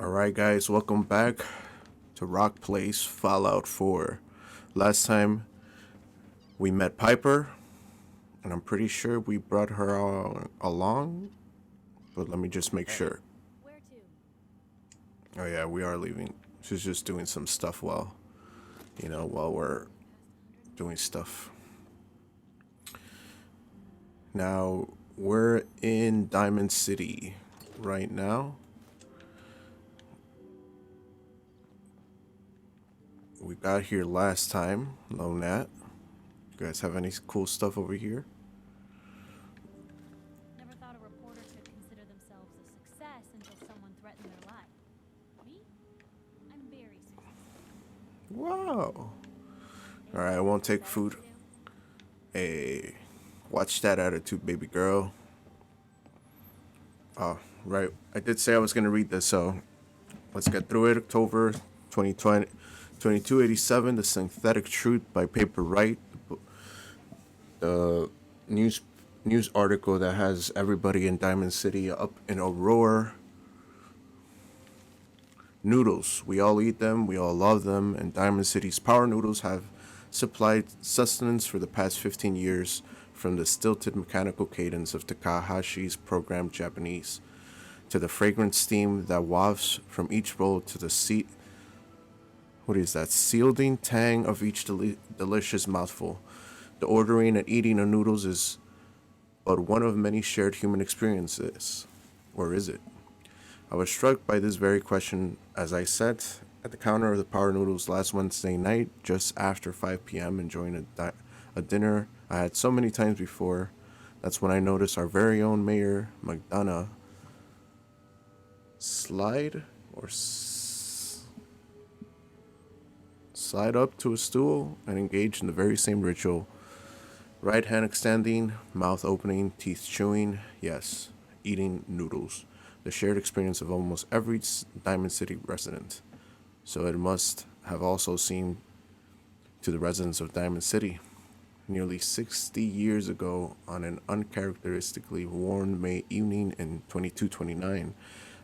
Alright, guys, welcome back to Rock Place Fallout 4. Last time we met Piper, and I'm pretty sure we brought her along, but let me just make sure. Where to? Oh, yeah, we are leaving. She's just doing some stuff while we're doing stuff. Now, we're in Diamond City right now. We got here last time, Low Nat. You guys have any cool stuff over here? Never thought a reporter could consider themselves a success until someone threatened their life. Me? I'm very successful. Wow. Alright, I won't take food. Hey, watch that attitude, baby girl. Oh, right. I did say I was going to read this, so let's get through it. October 2020, 2287, The Synthetic Truth by Paper Wright. The news article that has everybody in Diamond City up in a roar. Noodles. We all eat them, we all love them, and Diamond City's power noodles have supplied sustenance for the past 15 years from the stilted mechanical cadence of Takahashi's programmed Japanese to the fragrant steam that wafts from each roll to the sealing tang of each delicious mouthful. The ordering and eating of noodles is but one of many shared human experiences. Or is it? I was struck by this very question as I sat at the counter of the Power Noodles last Wednesday night, just after 5 p.m., enjoying a dinner I had so many times before. That's when I noticed our very own Mayor McDonough slide or slide up to a stool and engage in the very same ritual. Right hand extending, mouth opening, teeth chewing, yes, eating noodles. The shared experience of almost every Diamond City resident. So it must have also seemed to the residents of Diamond City. Nearly 60 years ago, on an uncharacteristically warm May evening in 2229,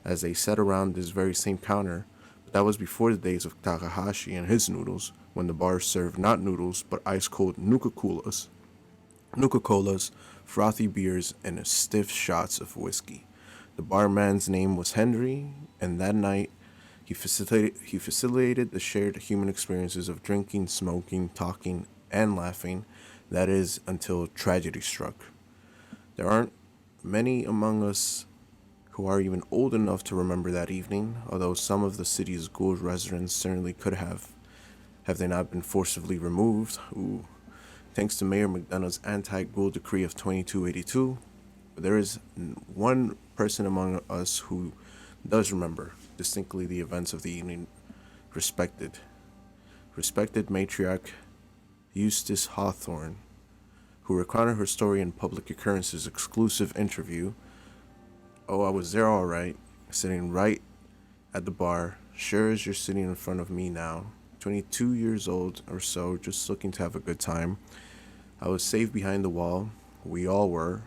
as they sat around this very same counter, but that was before the days of Takahashi and his noodles, when the bar served not noodles but ice cold Nuka Colas, frothy beers, and stiff shots of whiskey. The barman's name was Henry, and that night he facilitated the shared human experiences of drinking, smoking, talking, and laughing. That is, until tragedy struck. There aren't many among us who are even old enough to remember that evening, although some of the city's Gould residents certainly could have they not been forcibly removed. Ooh. Thanks to Mayor McDonough's anti-Gould decree of 2282, there is one person among us who does remember distinctly the events of the evening. Respected, respected matriarch Eustace Hawthorne, who recounted her story in Public Occurrence's exclusive interview. Oh, I was there all right, sitting right at the bar, sure as you're sitting in front of me now. 22 years old or so, just looking to have a good time. I was safe behind the wall. We all were.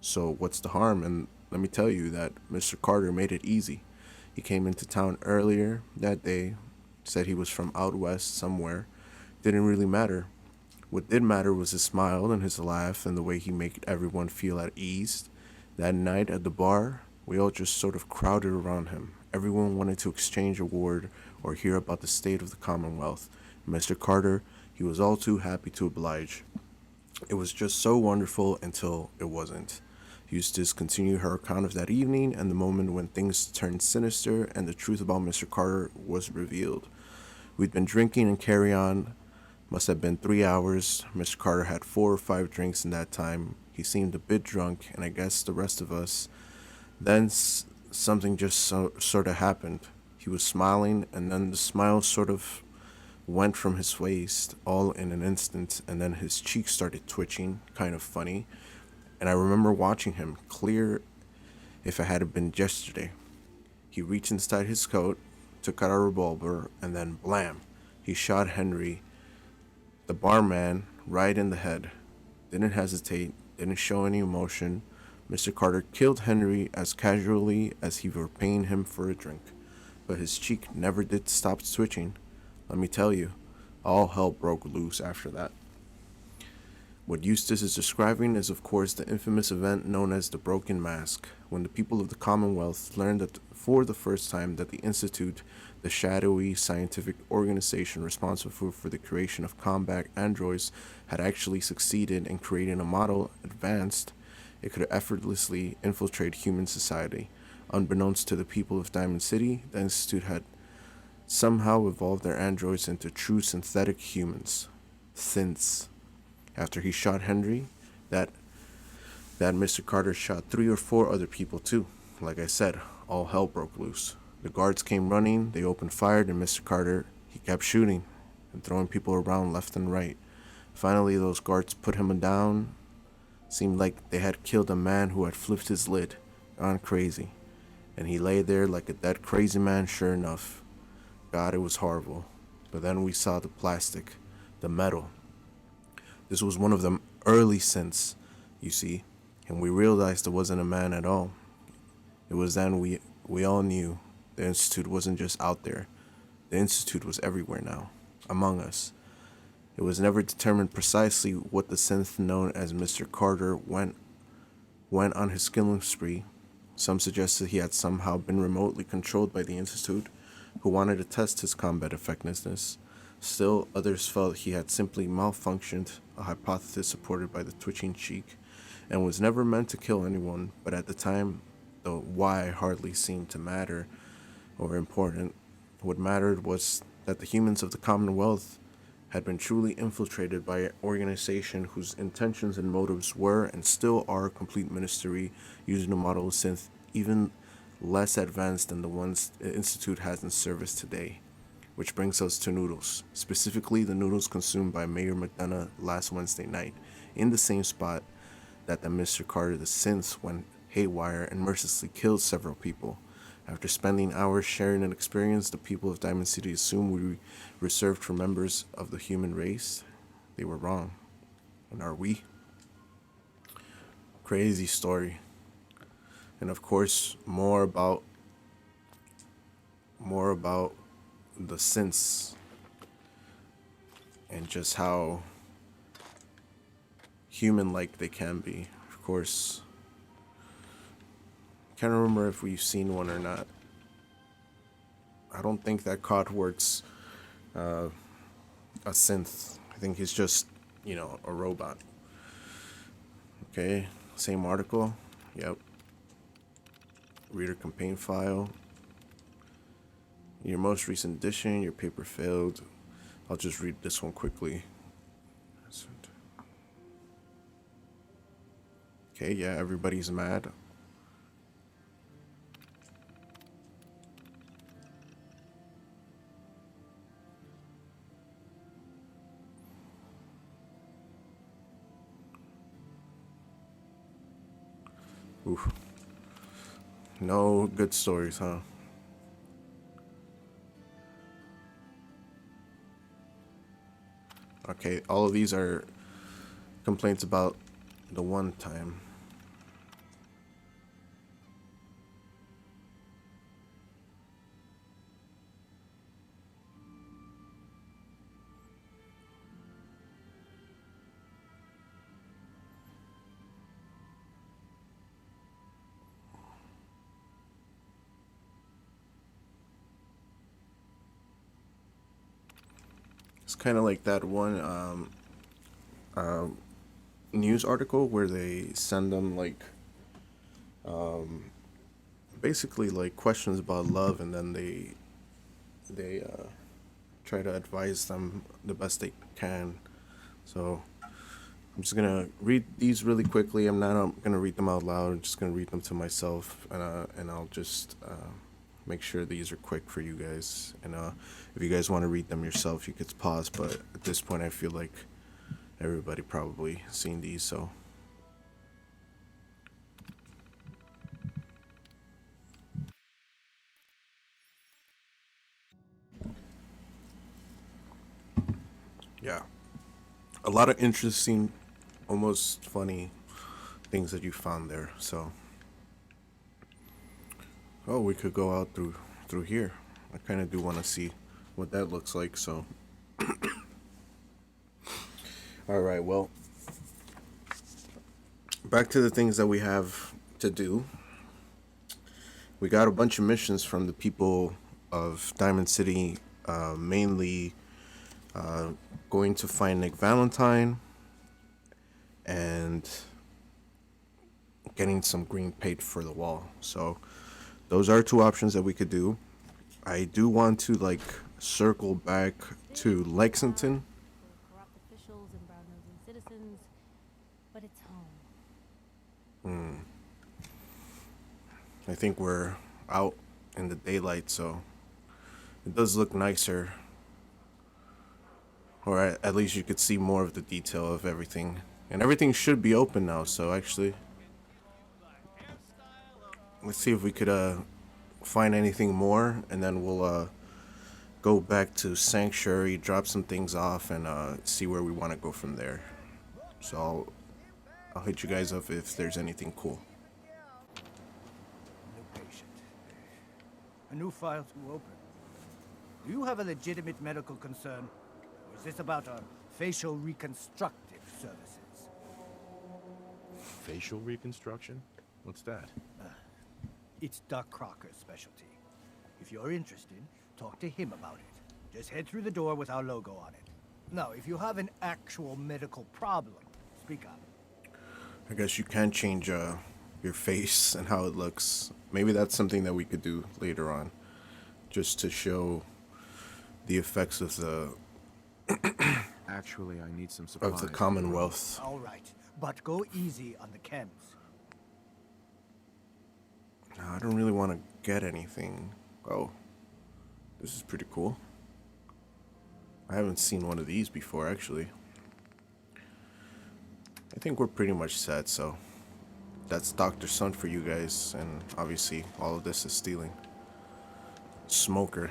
So what's the harm? And let me tell you that Mr. Carter made it easy. He came into town earlier that day, said he was from out west somewhere. Didn't really matter. What did matter was his smile and his laugh and the way he made everyone feel at ease. That night at the bar, we all just sort of crowded around him. Everyone wanted to exchange a word or hear about the state of the Commonwealth. Mr. Carter, he was all too happy to oblige. It was just so wonderful until it wasn't. Eustace continued her account of that evening and the moment when things turned sinister and the truth about Mr. Carter was revealed. We'd been drinking and carry on. Must have been 3 hours. Mr. Carter had 4 or 5 drinks in that time. He seemed a bit drunk, and I guess the rest of us. Then something just sort of happened. He was smiling, and then the smile sort of went from his waist all in an instant, and then his cheeks started twitching, kind of funny. And I remember watching him, clear if it had been yesterday. He reached inside his coat, took out a revolver, and then blam! He shot Henry, the barman, right in the head. Didn't hesitate, didn't show any emotion. Mr. Carter killed Henry as casually as he were paying him for a drink. but his cheek never did stop twitching. Let me tell you, all hell broke loose after that. What Eustace is describing is, of course, the infamous event known as the Broken Mask, when the people of the Commonwealth learned that for the first time that the Institute, the shadowy scientific organization responsible for the creation of combat androids, had actually succeeded in creating a model advanced it could effortlessly infiltrate human society. Unbeknownst to the people of Diamond City, the Institute had somehow evolved their androids into true synthetic humans. Synths. After he shot Henry, that Mr. Carter shot 3 or 4 other people too. Like I said, all hell broke loose. The guards came running, they opened fire, and Mr. Carter, he kept shooting and throwing people around left and right. Finally, those guards put him down. Seemed like they had killed a man who had flipped his lid, gone crazy. And he lay there like a dead crazy man, sure enough. God, it was horrible. But then we saw the plastic, the metal. This was one of the early synths, you see, and we realized it wasn't a man at all. It was then we all knew the Institute wasn't just out there. The Institute was everywhere now, among us. It was never determined precisely what the synth known as Mr. Carter went on his killing spree. Some suggested he had somehow been remotely controlled by the Institute, who wanted to test his combat effectiveness. Still, others felt he had simply malfunctioned, a hypothesis supported by the twitching cheek, and was never meant to kill anyone, but at the time, the why hardly seemed to matter or important. What mattered was that the humans of the Commonwealth had been truly infiltrated by an organization whose intentions and motives were and still are a complete mystery, using a model of synth even less advanced than the ones the Institute has in service today. Which brings us to noodles, specifically the noodles consumed by Mayor McDonough last Wednesday night, in the same spot that the Mr. Carter the synth went haywire and mercilessly killed several people. After spending hours sharing an experience the people of Diamond City assumed we reserved for members of the human race, they were wrong. And are we? Crazy story. And of course, more about the synths and just how human-like they can be. Of course, can't remember if we've seen one or not. I don't think that COD works a synth. I think he's just, a robot. Okay, same article. Yep. Reader campaign file. Your most recent edition, your paper failed. I'll just read this one quickly. Okay, yeah, everybody's mad. Oof. No good stories, huh? Okay, all of these are complaints about the one time. It's kind of like that one news article where they send them like basically like questions about love, and then they try to advise them the best they can. So I'm just gonna read these really quickly. I'm not gonna read them out loud. I'm just gonna read them to myself, and I'll just make sure these are quick for you guys. And if you guys want to read them yourself, you could pause. But at this point, I feel like everybody probably seen these. So yeah, a lot of interesting, almost funny things that you found there. So, oh, we could go out through here. I kind of do want to see what that looks like. So, all right, well, back to the things that we have to do. We got a bunch of missions from the people of Diamond City, mainly going to find Nick Valentine and getting some green paint for the wall. So those are two options that we could do. I do want to like circle back to Lexington. Corrupt officials and brown-nosing citizens, but it's home. I think we're out in the daylight, so it does look nicer. Or at least you could see more of the detail of everything. And everything should be open now, so actually, let's see if we could find anything more, and then we'll go back to Sanctuary, drop some things off, and see where we want to go from there. So I'll hit you guys up if there's anything cool. New patient. A new file to open. Do you have a legitimate medical concern? Or is this about our facial reconstructive services? Facial reconstruction? What's that? It's Doc Crocker's specialty. If you're interested, talk to him about it. Just head through the door with our logo on it. Now, if you have an actual medical problem, speak up. I guess you can change your face and how it looks. Maybe that's something that we could do later on, just to show the effects of the Actually, I need some supplies. Commonwealth. All right, but go easy on the chems. No, I don't really want to get anything. Oh, this is pretty cool. I haven't seen one of these before, actually. I think we're pretty much set, so that's Dr. Sun for you guys, and obviously all of this is stealing. Smoker.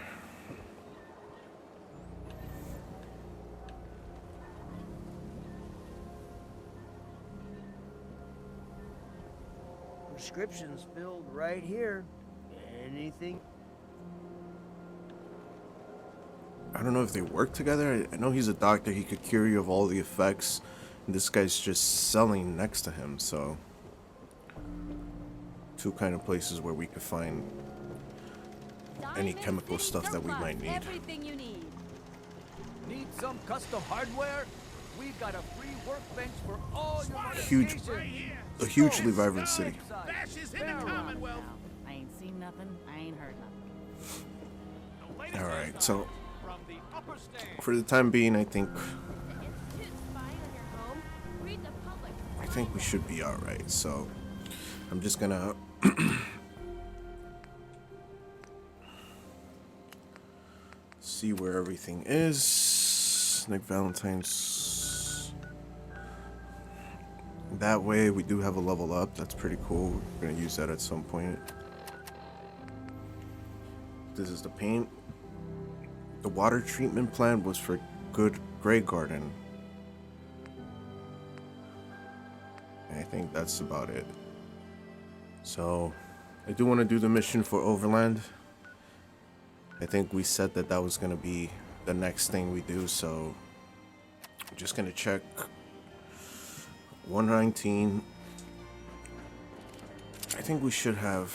Prescriptions filled right here. Anything? I don't know if they work together. I know he's a doctor. He could cure you of all the effects. And this guy's just selling next to him, so two kind of places where we could find any Diamond chemical City stuff that we Surplus, might need. Everything you need. Need some custom hardware? We got a free workbench for all your Huge, modifications. a hugely vibrant city. Bashes in the Commonwealth. I ain't seen nothing. I ain't heard nothing. All right, so From the upper stand. for the time being, I think The Institute spying on your home? Read the public. we should be all right. So I'm just gonna see where everything is. Nick Valentine's. That way, we do have a level up. That's pretty cool. We're gonna use that at some point. This is the paint. The water treatment plant was for Good Grey Garden. I think that's about it. So, I do want to do the mission for Overland. I think we said that that was going to be the next thing we do, so I'm just going to check 119. I think we should have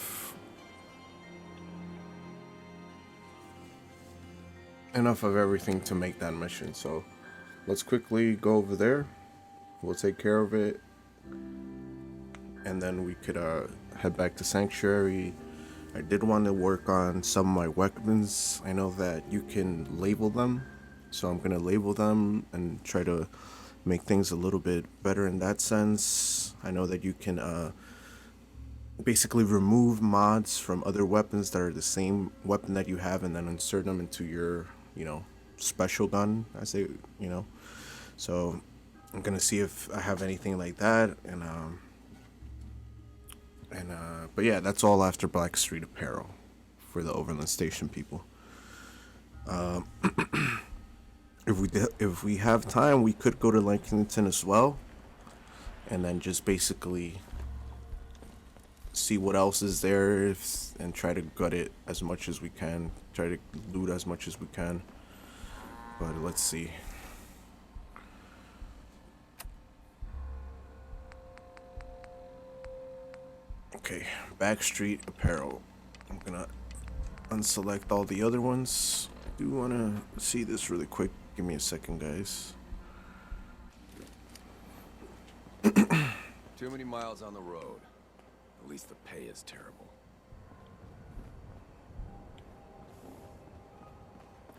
enough of everything to make that mission, so let's quickly go over there. We'll take care of it, and then we could head back to Sanctuary. I did want to work on some of my weapons. I know that you can label them, so I'm gonna label them and try to make things a little bit better in that sense. I know that you can basically remove mods from other weapons that are the same weapon that you have, and then insert them into your, special gun, I say, So I'm gonna see if I have anything like that, but yeah, that's all after Black Street Apparel for the Overland Station people. If we have time, we could go to Lexington as well, and then just basically see what else is there and try to gut it as much as we can. Try to loot as much as we can. But let's see. Okay, Back Street Apparel. I'm gonna unselect all the other ones. I do wanna see this really quick. Give me a second, guys. Too many miles on the road. At least the pay is terrible.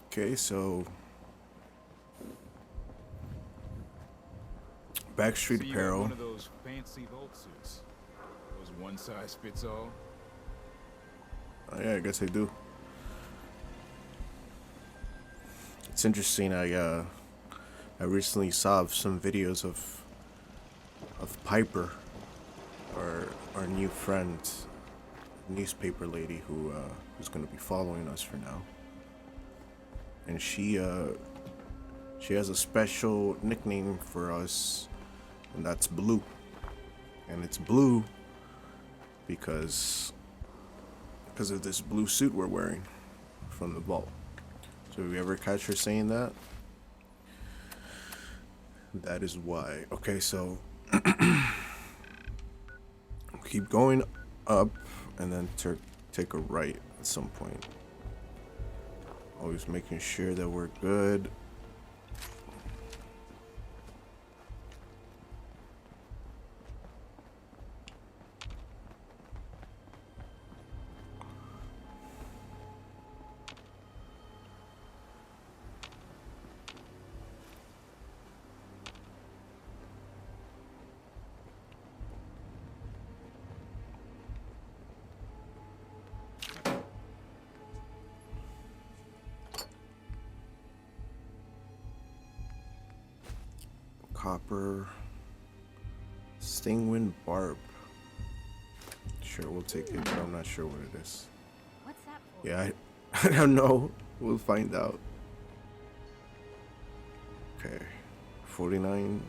Okay, so Back Street So you got Apparel. one of those fancy vault suits. Those one size fits all. Oh, yeah, I guess I do. It's interesting. I recently saw some videos of Piper, our new friend, newspaper lady who's gonna be following us for now. And she has a special nickname for us, and that's Blue. And it's blue because of this blue suit we're wearing from the vault. So if you ever catch her saying that, that is why. Okay, so keep going up and then take a right at some point. Always making sure that we're good. Copper Stingwind Barb. Sure, we'll take it, but I'm not sure what it is. What's that for? Yeah, I don't know. We'll find out. Okay, 49.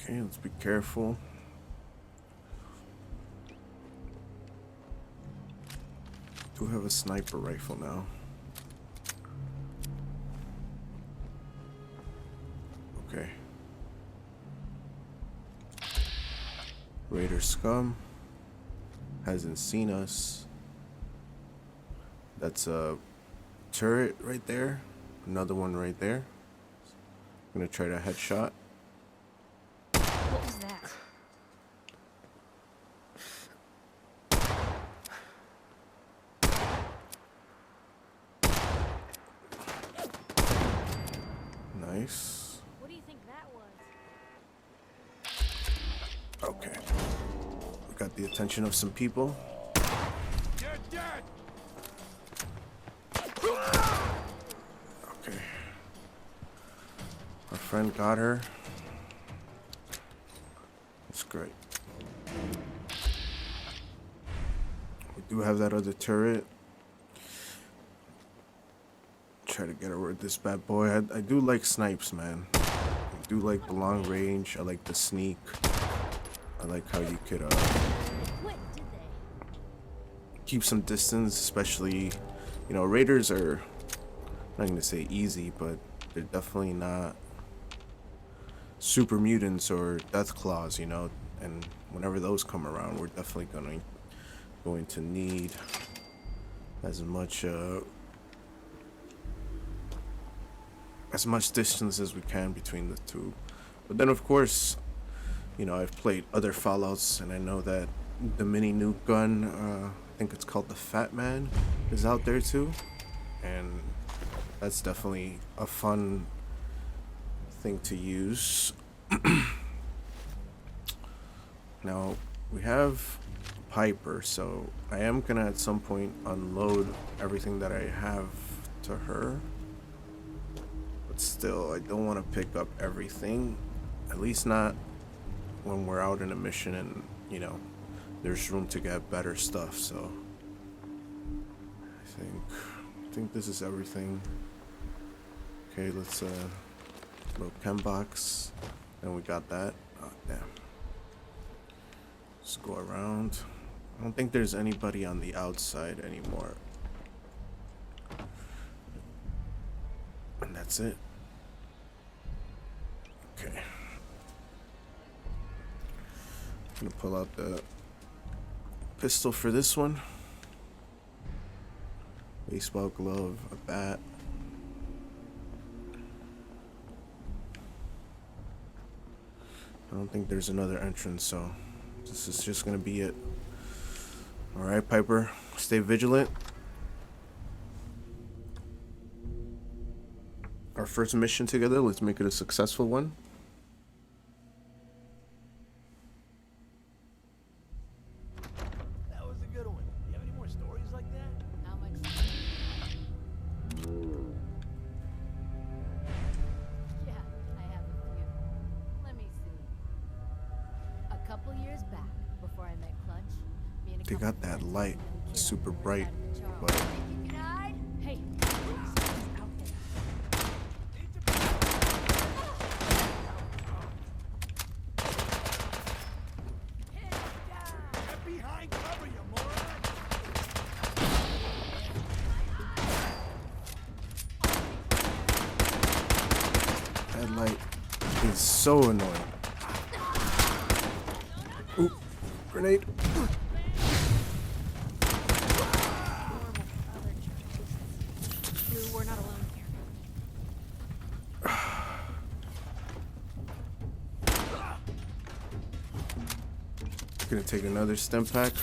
Okay, let's be careful. Do have a sniper rifle now. Okay. Raider scum hasn't seen us. That's a turret right there. Another one right there. I'm gonna try to headshot. What was that? Nice. What do you think that was? Okay. We got the attention of some people. You're dead! Okay. Our friend got her. That's great. We do have that other turret. Try to get over this bad boy. I do like snipes, man. I do like the long range. I like the sneak. I like how you could They quit, did they? keep some distance, especially, you know, raiders are, I'm not gonna say easy, but they're definitely not super mutants or death claws, you know, and whenever those come around, we're definitely going to need as much distance as we can between the two. But then of course, you know, I've played other Fallouts and I know that the mini nuke gun, I think it's called the Fat Man, is out there too, and that's definitely a fun thing to use. Now we have Piper, so I am gonna at some point unload everything that I have to her, but still I don't want to pick up everything, at least not when we're out in a mission and, you know, there's room to get better stuff. So I think this is everything. Okay, let's little chem box, and we got that. Oh, damn. Let's go around. I don't think there's anybody on the outside anymore. And that's it. Okay. I'm gonna pull out the pistol for this one. Baseball glove, a bat. I don't think there's another entrance, so this is just gonna be it. Alright, Piper, stay vigilant. Our first mission together, let's make it a successful one. That was a good one. You have any more stories like that? How much? Yeah, I have a few. Let me see. A couple years back, before I met Clutch, me and a They couple got that friends light, went to kill super him bright, outside of Charles. but Think you can hide? Hey, someone's out there. Get behind cover, you moron! that light is so annoying. Oop, grenade. Blue, we're not alone here. Gonna take another stem pack.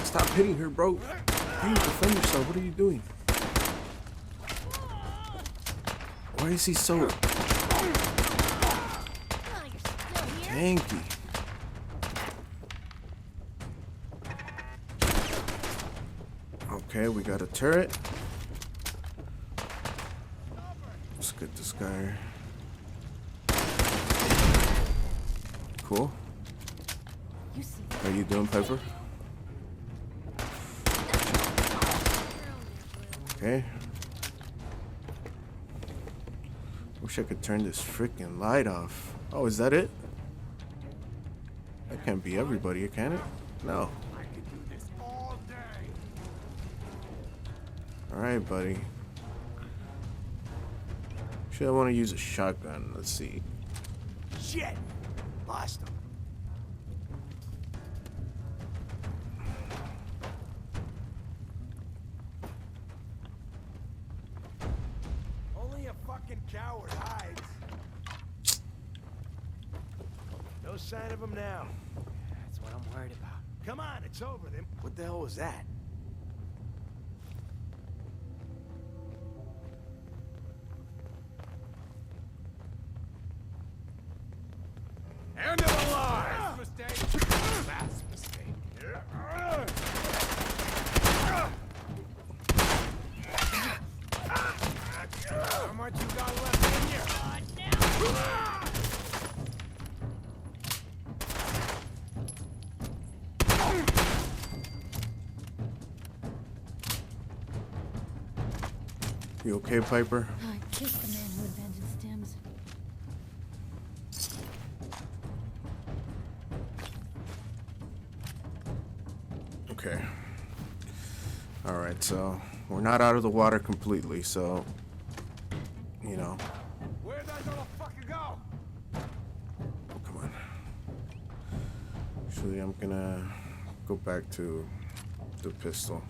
Stop hitting her, bro. You defend yourself. What are you doing? Why is he so Oh, you're still here? tanky? Okay, we got a turret. Let's get this guy. Cool. You see. How you doing, Piper? Okay. Wish I could turn this freaking light off. Oh, is that it? That can't be everybody, can it? No. I could do this all day. Alright, buddy. Should I want to use a shotgun? Let's see. Shit! Lost him. Only a fucking coward hides. No sign of him now. That's what I'm worried about. Come on, it's over. Them. What the hell was that? End of the line. Last mistake. Last mistake. How much you got left in you? You okay, Piper? I kissed the man who invented stems. Okay. Alright, so we're not out of the water completely, so you know. Where'd that little fucker go? Come on. Actually, I'm gonna go back to the pistol.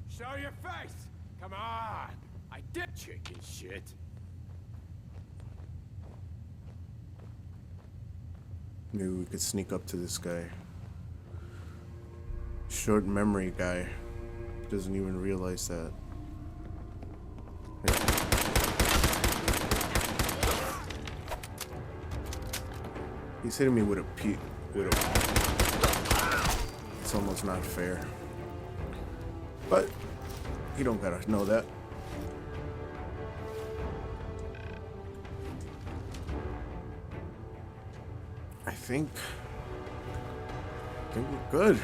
Show your face. Come on. I did chicken shit. Maybe we could sneak up to this guy. Short memory guy. Doesn't even realize that. Yeah. He's hitting me with a It's almost not fair. But you don't gotta know that. I think think we're good.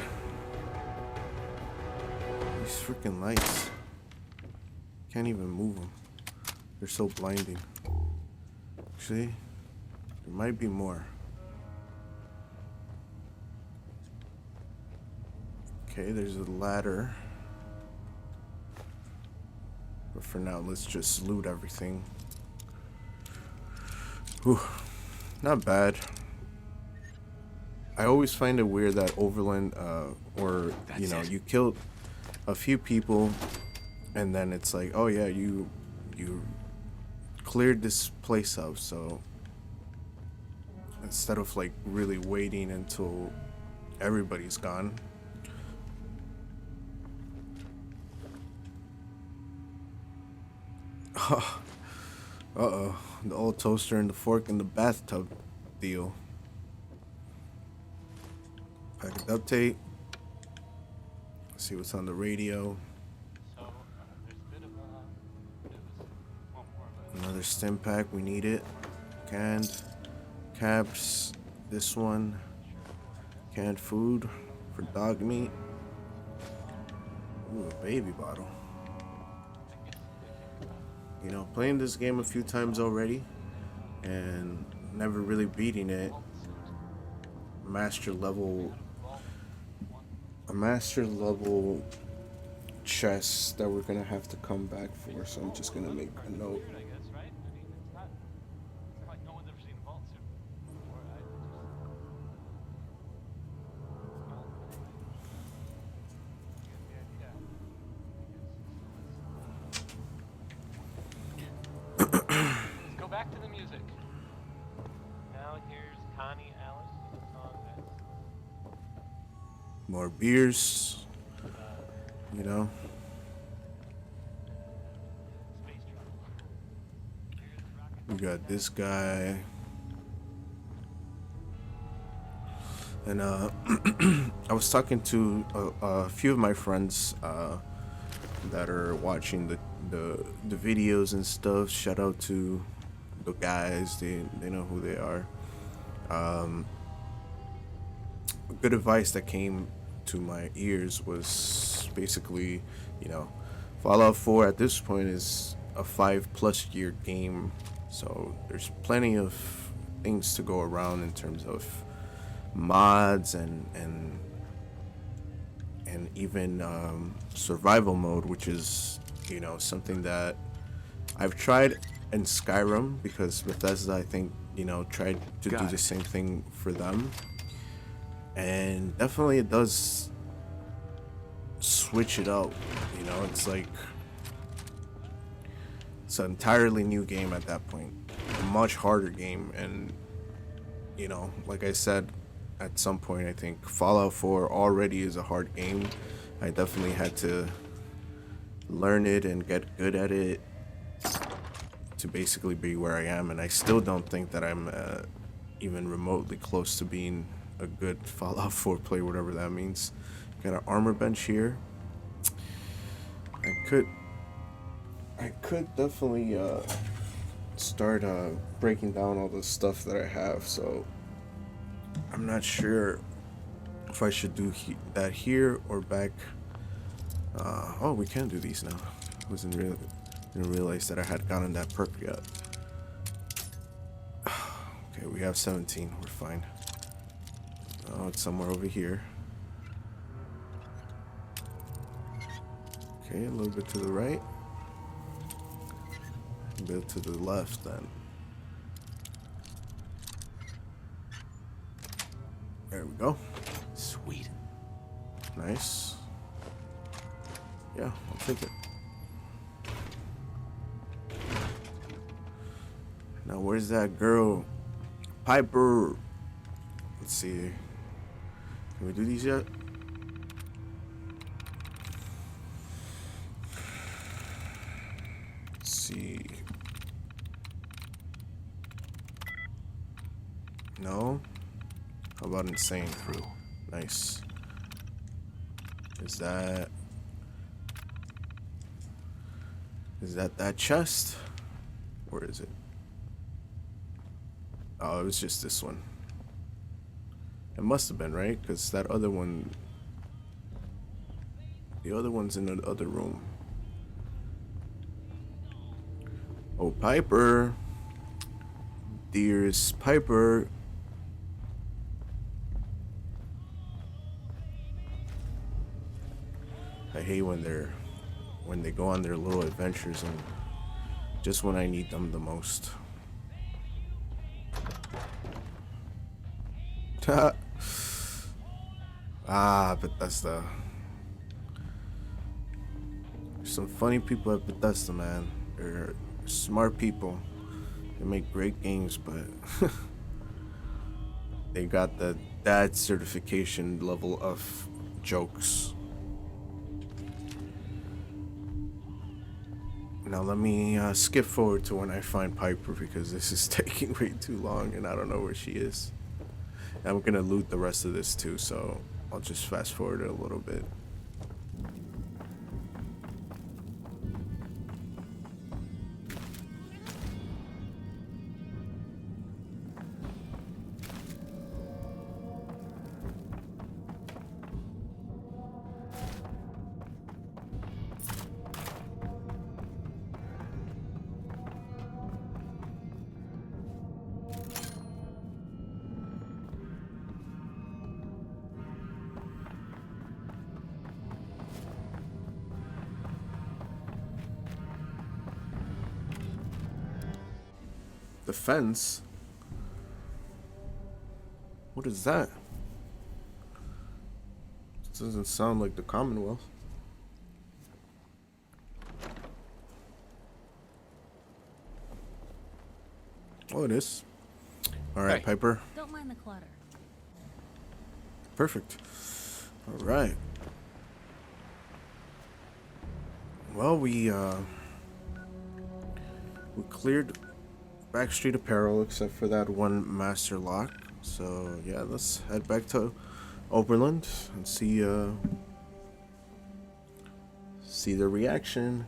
These freaking lights. Can't even move them. They're so blinding. Actually, there might be more. Okay, there's a ladder. But for now, let's just loot everything. Whew. Not bad. I always find it weird that Overland, or, you know, you killed a few people, and then it's like, oh yeah, you cleared this place up, so instead of like really waiting until everybody's gone. Uh-oh, the old toaster and the fork in the bathtub deal. Packet update. Let's see what's on the radio. Another stim pack, we need it. Canned caps, this one. Canned food for dog meat. Ooh, a baby bottle. You know, playing this game a few times already and never really beating it. A master level chest that we're gonna have to come back for, so I'm just gonna make a note. Go back to the music. Now here's Connie Alice with a song that's More beers, you know. Space Travel. We got this guy. And I was talking to a few of my friends that are watching the videos and stuff. Shout out to the guys, they know who they are. Good advice that came to my ears was basically, you know, Fallout 4 at this point is a 5+ year game, so there's plenty of things to go around in terms of mods and even survival mode, which is, you know, something that I've tried in Skyrim, because Bethesda, I think, you know, tried to do the same thing for them, and definitely it does switch it up. You know, it's like it's an entirely new game at that point, a much harder game. And you know, like I said, at some point I think Fallout 4 already is a hard game. I definitely had to learn it and get good at it to basically be where I am, and I still don't think that I'm even remotely close to being a good Fallout 4 player, whatever that means. Got an armor bench here. I could definitely start breaking down all the stuff that I have, so I'm not sure if I should do that here or back. Oh, we can do these now. Didn't realize that I had gotten that perk yet. Okay, we have 17. We're fine. Oh, it's somewhere over here. Okay, a little bit to the right. A bit to the left then. There we go. Sweet. Nice. Yeah, I'll take it. Now, where's that girl? Piper. Let's see. Can we do these yet? Let's see. No? How about insane crew? Nice. Is that that chest? Where is it? Oh, it was just this one. It must have been, right? Because that other one, the other one's in the other room. Oh, Piper. Dearest Piper. I hate when they go on their little adventures and just when I need them the most. Bethesda. There's some funny people at Bethesda, man. They're smart people. They make great games, but they got the dad certification level of jokes. Now let me skip forward to when I find Piper because this is taking way too long and I don't know where she is. I'm gonna loot the rest of this too, so I'll just fast forward it a little bit. The fence? What is that? This doesn't sound like the Commonwealth. Oh, it is. Alright, Hey. Piper. Don't mind the clutter. Perfect. Alright. Well, we cleared Back Street Apparel except for that one master lock. So yeah, let's head back to Oberland and see the reaction.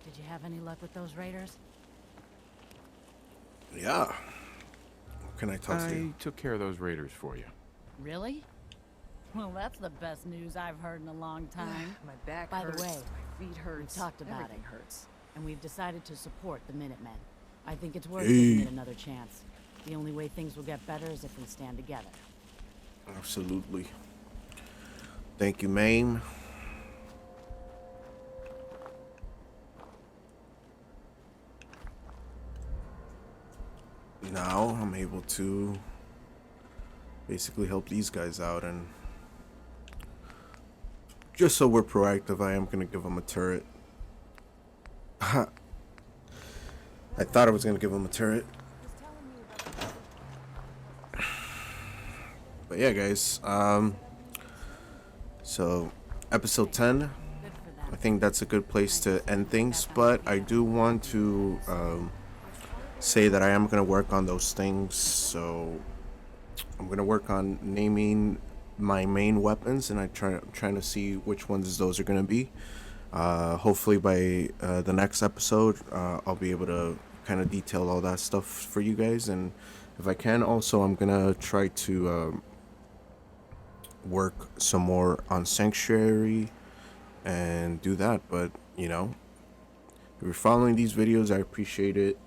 Did you have any luck with those raiders? Yeah. What can I tell I you? took care of those raiders for you. Really? Well, that's the best news I've heard in a long time. My back By the hurts. way, My feet hurts. we talked about Everything it. hurts. And we've decided to support the Minutemen. I think it's worth Hey. giving it another chance. The only way things will get better is if we stand together. Absolutely. Thank you, Mame. Now I'm able to basically help these guys out, and just so we're proactive, I am gonna give them a turret. I thought I was gonna give them a turret. But yeah, guys, so episode 10, Good for them. I think that's a good place to end things, but I do want to say that I am going to work on those things. So I'm going to work on naming my main weapons, and I'm trying to see which ones those are going to be. Hopefully by the next episode, I'll be able to kind of detail all that stuff for you guys, and if I can, also I'm going to try to work some more on Sanctuary and do that. But you know, if you're following these videos, I appreciate it.